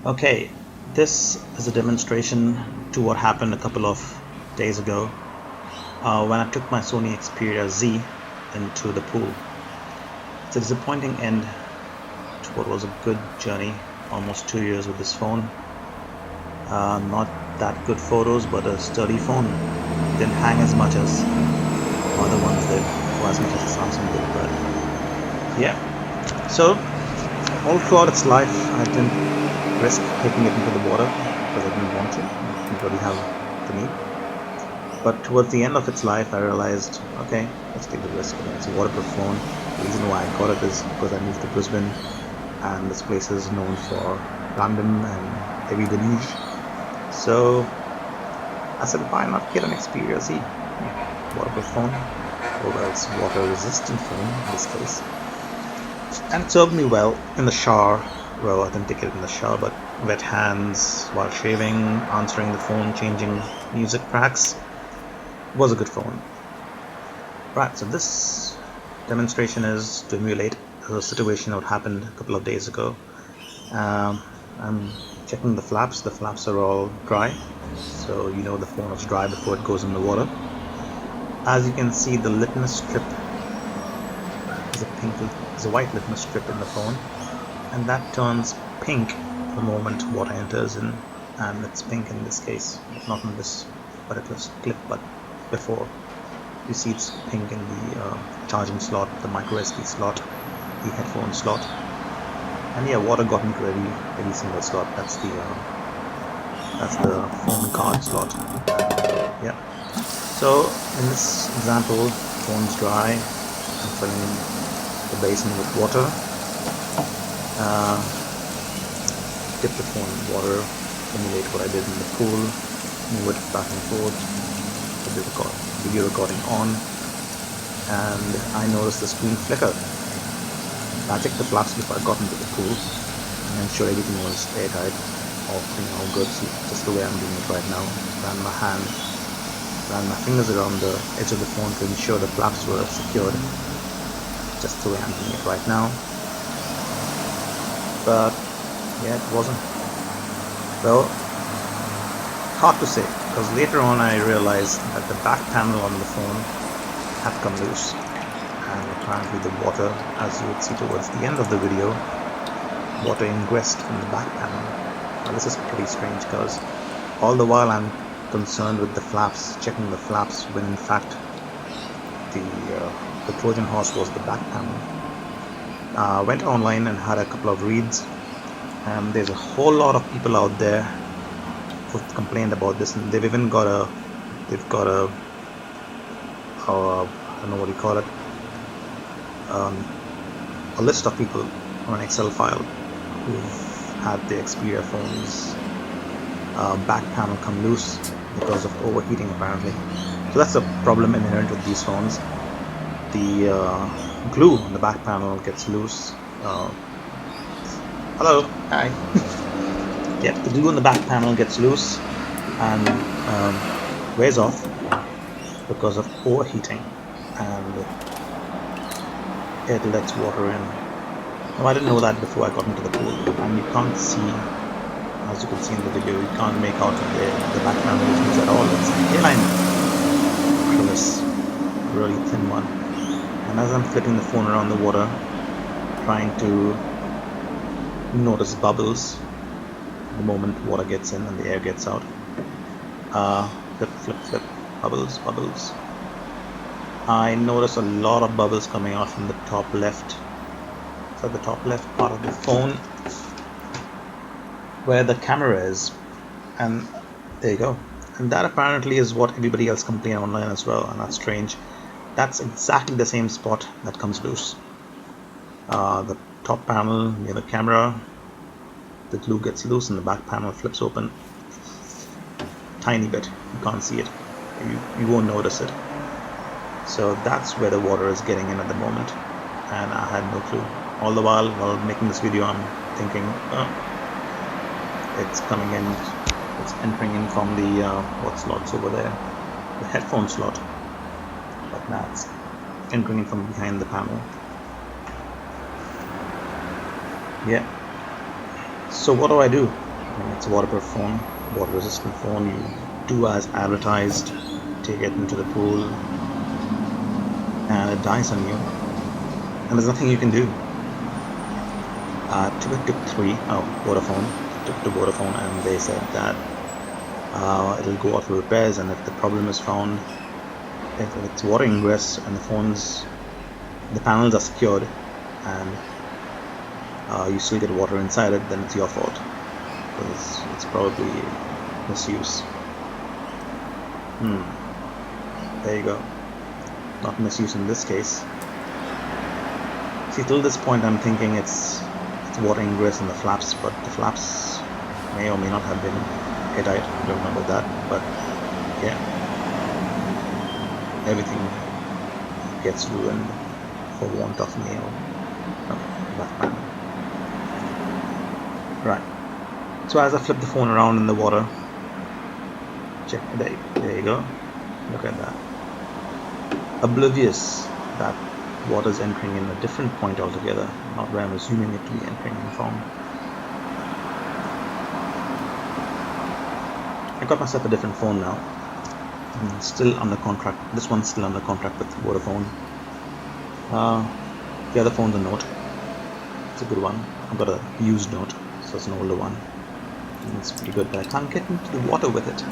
Okay, this is a demonstration to what happened a couple of days ago when I took my Sony Xperia Z into the pool. It's a disappointing end to what was a good journey, almost 2 years with this phone. Not that good photos, but a sturdy phone. Didn't hang as much as other ones did, or as much as the Samsung did, but yeah. So all throughout its life, I didn't risk taking it into the water because I didn't want to. I didn't really have the need. But towards the end of its life, I realized, okay, let's take the risk. It's a waterproof phone. The reason why I got it is because I moved to Brisbane, and this place is known for random and heavy deluge. So I said, why not get an Xperia Z? Waterproof phone, or else water-resistant phone in this case. And it served me well in the shower. Well, I didn't take it in the shower, but wet hands while shaving, answering the phone, changing music tracks. It was a good phone. Right, so this demonstration is to emulate a situation that happened a couple of days ago. I'm checking the flaps. The flaps are all dry, so you know the phone is dry before it goes in the water. As you can see, the litmus strip is a white litmus strip in the phone, and that turns pink the moment water enters in, and it's pink in this case, not in this particular clip, but before. You see it's pink in the charging slot, the micro SD slot, the headphone slot, and yeah, water got into every single slot. That's the phone card slot. Yeah. So in this example, phone's dry. I'm filling the basin with water. Dip the phone in water, emulate what I did in the pool, move it back and forth, put the video recording on, and I noticed the screen flicker. I checked the flaps before I got into the pool and ensured everything was airtight, all good, so just the way I'm doing it right now. Ran my fingers around the edge of the phone to ensure the flaps were secured, just the way I'm doing it right now. But yeah, it wasn't. Well, hard to say, because later on I realized that the back panel on the phone had come loose, and apparently the water, as you would see towards the end of the video, water ingressed from the back panel. Now this is pretty strange, because all the while I'm concerned with the flaps, checking the flaps, when in fact the Trojan horse was the back panel. Went online and had a couple of reads. There's a whole lot of people out there who've complained about this, and they've even got a I don't know what you call it, a list of people on an Excel file who've had the Xperia phones back panel come loose because of overheating apparently. So that's a problem inherent with these phones. The glue on the back panel gets loose. Hello, hi. Yep, the glue on the back panel gets loose and wears off because of overheating, and it lets water in. Now, I didn't know that before I got into the pool, and you can't see, as you can see in the video, you can't make out the back panel is loose at all. It's a hairline crevice, really thin one. And as I'm flipping the phone around the water, trying to notice bubbles the moment water gets in and the air gets out. Flip, bubbles. I notice a lot of bubbles coming out from the top left. So the top left part of the phone, where the camera is, and there you go. And that apparently is what everybody else complained online as well, and that's strange. That's exactly the same spot that comes loose. The top panel near the camera, the glue gets loose and the back panel flips open. Tiny bit, you can't see it, you won't notice it. So that's where the water is getting in at the moment, and I had no clue. All the while making this video, I'm thinking, it's coming in, it's entering in from the what slot's over there, the headphone slot, but now it's entering in from behind the panel. Yeah. So what do? It's a waterproof phone, water resistant phone. You do as advertised, take it into the pool, and it dies on you. And there's nothing you can do. Took Vodafone. Took to Vodafone, and they said that it'll go out for repairs, and if the problem is found, if it's water ingress and the panels are secured, and you still get water inside it, then it's your fault, because it's probably misuse. There you go. Not misuse in this case. See, till this point I'm thinking it's water ingress in the flaps, but the flaps may or may not have been airtight. I don't know about that, but yeah, everything gets ruined for want of nail. Back panel. Right. So as I flip the phone around in the water, check, there you go. Look at that. Oblivious that water is entering in a different point altogether, not where I'm assuming it to be entering from. I got myself a different phone now. I'm still under contract. This one's still under contract with Vodafone. The other phone's a Note. It's a good one. I've got a used Note, so it's an older one. And it's pretty good, but I can't get into the water with it.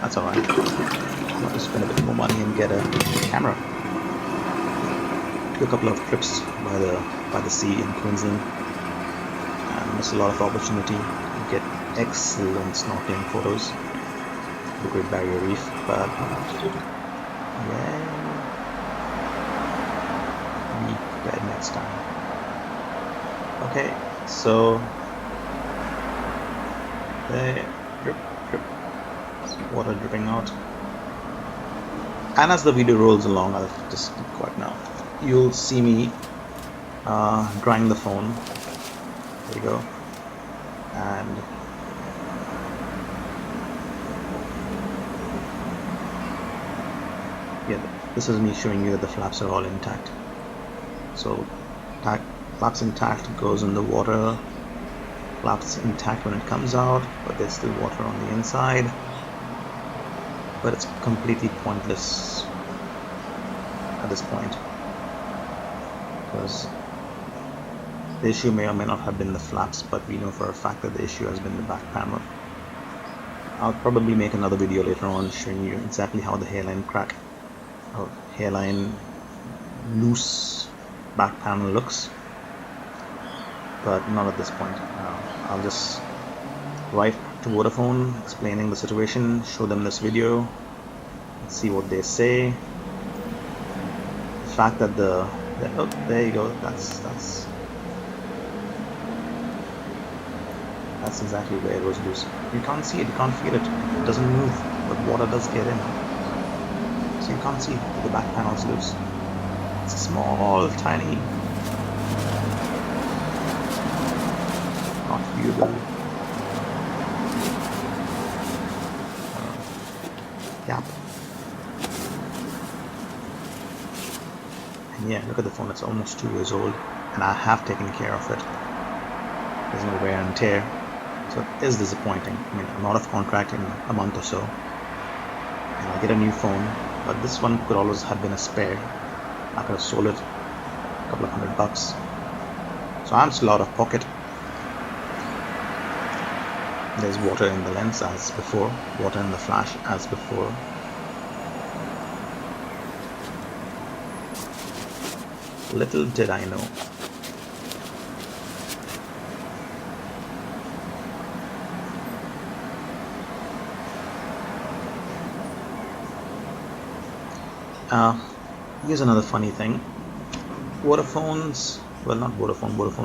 That's alright. I'll have to spend a bit more money and get a camera. Took a couple of trips by the sea in Queensland and missed a lot of opportunity to get excellent snorkeling photos. The Great Barrier Reef, but yeah, be prepared next time. Okay, so there, drip, water dripping out, and as the video rolls along, I'll just keep quiet now. You'll see me drying the phone. There you go. And yeah, this is me showing you that the flaps are all intact. So flaps intact, goes in the water. Flaps intact when it comes out, but there's still water on the inside. But it's completely pointless at this point, because the issue may or may not have been the flaps, but we know for a fact that the issue has been the back panel. I'll probably make another video later on showing you exactly how the hairline loose back panel looks, but not at this point. I'll just write to Vodafone explaining the situation, show them this video, see what they say. The fact that oh, there you go, that's exactly where it was loose. You can't see it, you can't feel it, it doesn't move, but water does get in. So you can't see the back panel's loose. It's a small, tiny, not viewable gap. And yeah, look at the phone, it's almost 2 years old, and I have taken care of it. There's no wear and tear, so it is disappointing. I mean, I'm out of contract in a month or so, and I'll get a new phone, but this one could always have been a spare. I could have sold it a couple of $100. So I'm still out of pocket. There's water in the lens as before, water in the flash as before. Little did I know. Here's another funny thing. Vodafone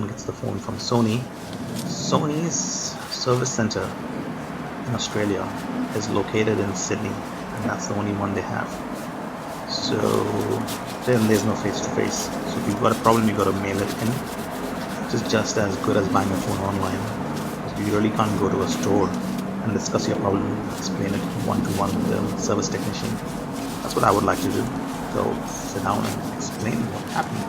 gets the phone from Sony. Sony's service center in Australia is located in Sydney, and that's the only one they have. So then there's no face-to-face. So if you've got a problem, you've got to mail it in, which is just as good as buying a phone online. Because you really can't go to a store and discuss your problem, explain it one-to-one with the service technician. That's what I would like to do. Go sit down and explain what happened.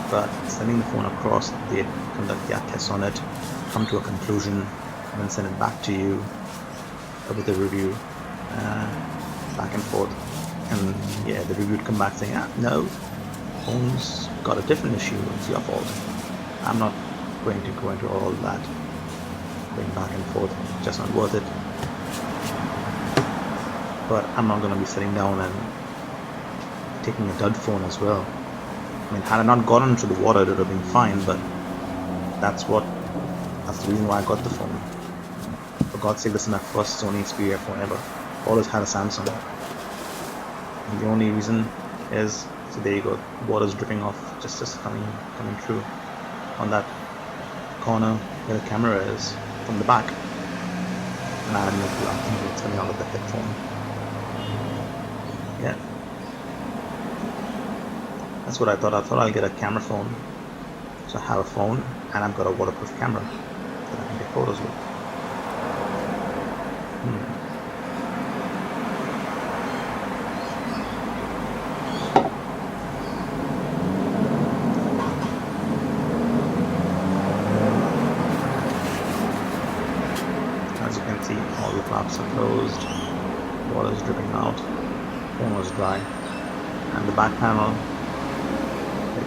But sending the phone across, they conduct their tests on it, come to a conclusion, and then send it back to you with a review, back and forth. And yeah, the review would come back saying, no, phone's got a different issue, it's your fault. I'm not going to go into all that, going back and forth, just not worth it. But I'm not going to be sitting down and taking a dud phone as well. I mean, had I not gotten into the water, it would have been fine, but that's the reason why I got the phone. For God's sake, this is my first Sony Xperia phone ever. Always had a Samsung. And the only reason is, so there you go, water's dripping off, just coming through on that corner where the camera is from the back. And I had no clue. I think it's coming out of the headphone. Yeah. That's what I thought. I thought I'll get a camera phone. So I have a phone and I've got a waterproof camera that I can take photos with. As you can see, all the flaps are closed, water is dripping out, phone was dry, and the back panel,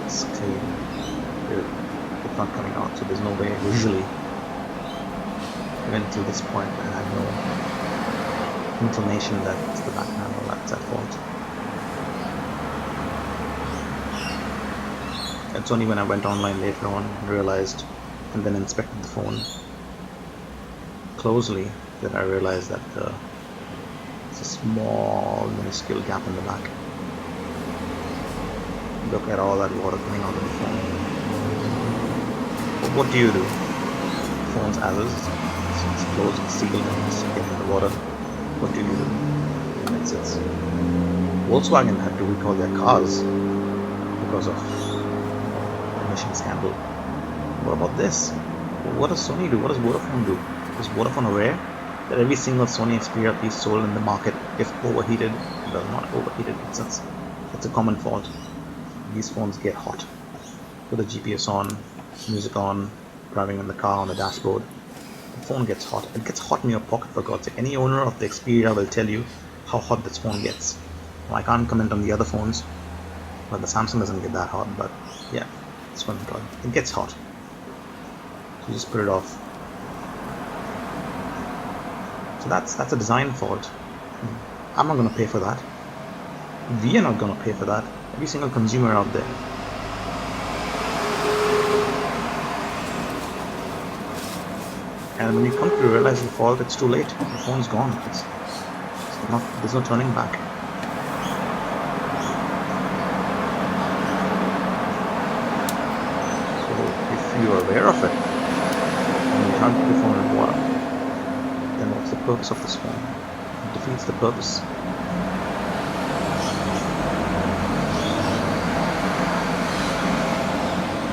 it's clean. It's not coming out, so there's no way visually, even to this point, I have no information that it's the back panel that's at fault. It's only when I went online later on and realized, and then inspected the phone closely, that I realized that it's a small, minuscule gap in the back. Look at all that water coming out of the phone. But what do you do? The phone's as is. It's closed and sealed and it's getting in the water. What do you do? Volkswagen had to recall their cars because of emission scandal. What about this? What does Sony do? What does Vodafone do? Is Vodafone aware that every single Sony Xperia piece sold in the market, if overheated, well, not overheated, it's a common fault. These phones get hot. Put the GPS on, music on, driving in the car on the dashboard. The phone gets hot. It gets hot in your pocket, for God's sake. Any owner of the Xperia will tell you how hot this phone gets. Well, I can't comment on the other phones, but the Samsung doesn't get that hot. But yeah, this one, it gets hot. So you just put it off. So that's a design fault. I'm not going to pay for that. We are not going to pay for that. Every single consumer out there. And when you come to realize the fault, it's too late. The phone's gone. There's no turning back. So if you're aware of it, and you can't put your phone in water, then what's the purpose of this phone? It defeats the purpose.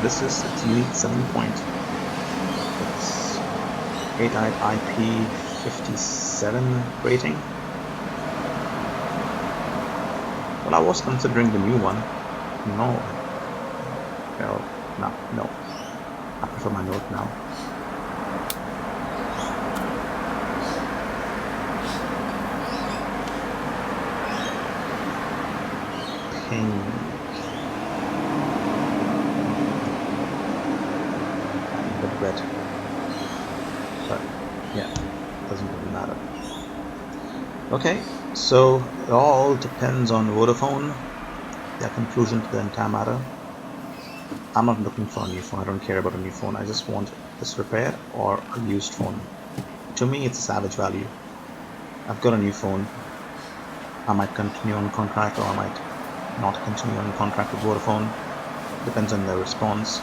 This is its unique selling point. It's 8 IP57 rating. Well, I was considering the new one. No. Well, no. I prefer my Note now. Ping. Red. But yeah, doesn't really matter. Okay, so it all depends on Vodafone, their conclusion to the entire matter. I'm not looking for a new phone. I don't care about a new phone. I just want this repair or a used phone. To me, it's a savage value. I've got a new phone. I might continue on contract or I might not continue on contract with Vodafone. Depends on their response.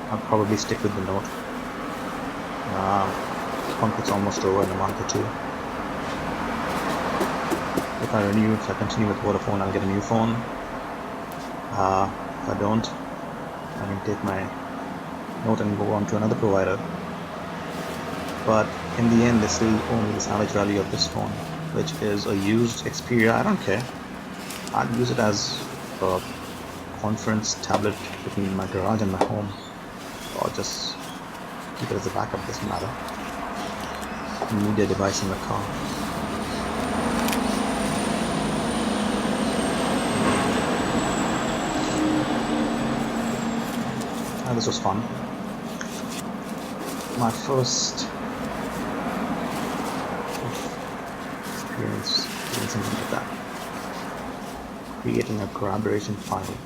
I'll probably stick with the Note. Contract's almost over in a month or two. If I continue with Vodafone, I'll get a new phone. If I don't, I can take my Note and go on to another provider. But in the end, there's still only the salvage value of this phone, which is a used Xperia. I don't care. I'll use it as a conference tablet between my garage and my home, or just keep it as a backup, doesn't matter. media device in the car. This was fun. My first experience doing something like that. Creating a collaboration file.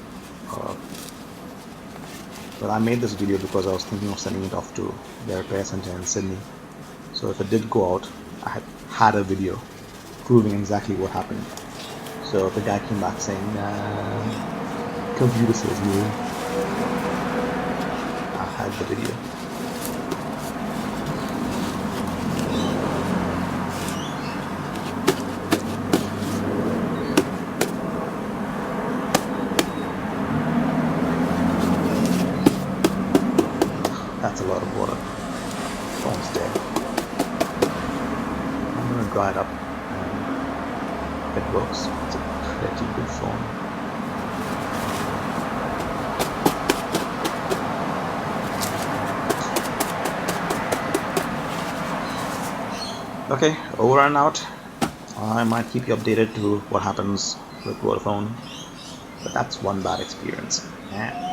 Well, I made this video because I was thinking of sending it off to the repair center in Sydney. So if it did go out, I had a video proving exactly what happened. So the guy came back saying, computer says no. I had the video. That's a lot of water. Phone's dead. I'm gonna dry it up and it works. It's a pretty good phone. Okay, over and out. I might keep you updated to what happens with Vodafone, but that's one bad experience. Yeah.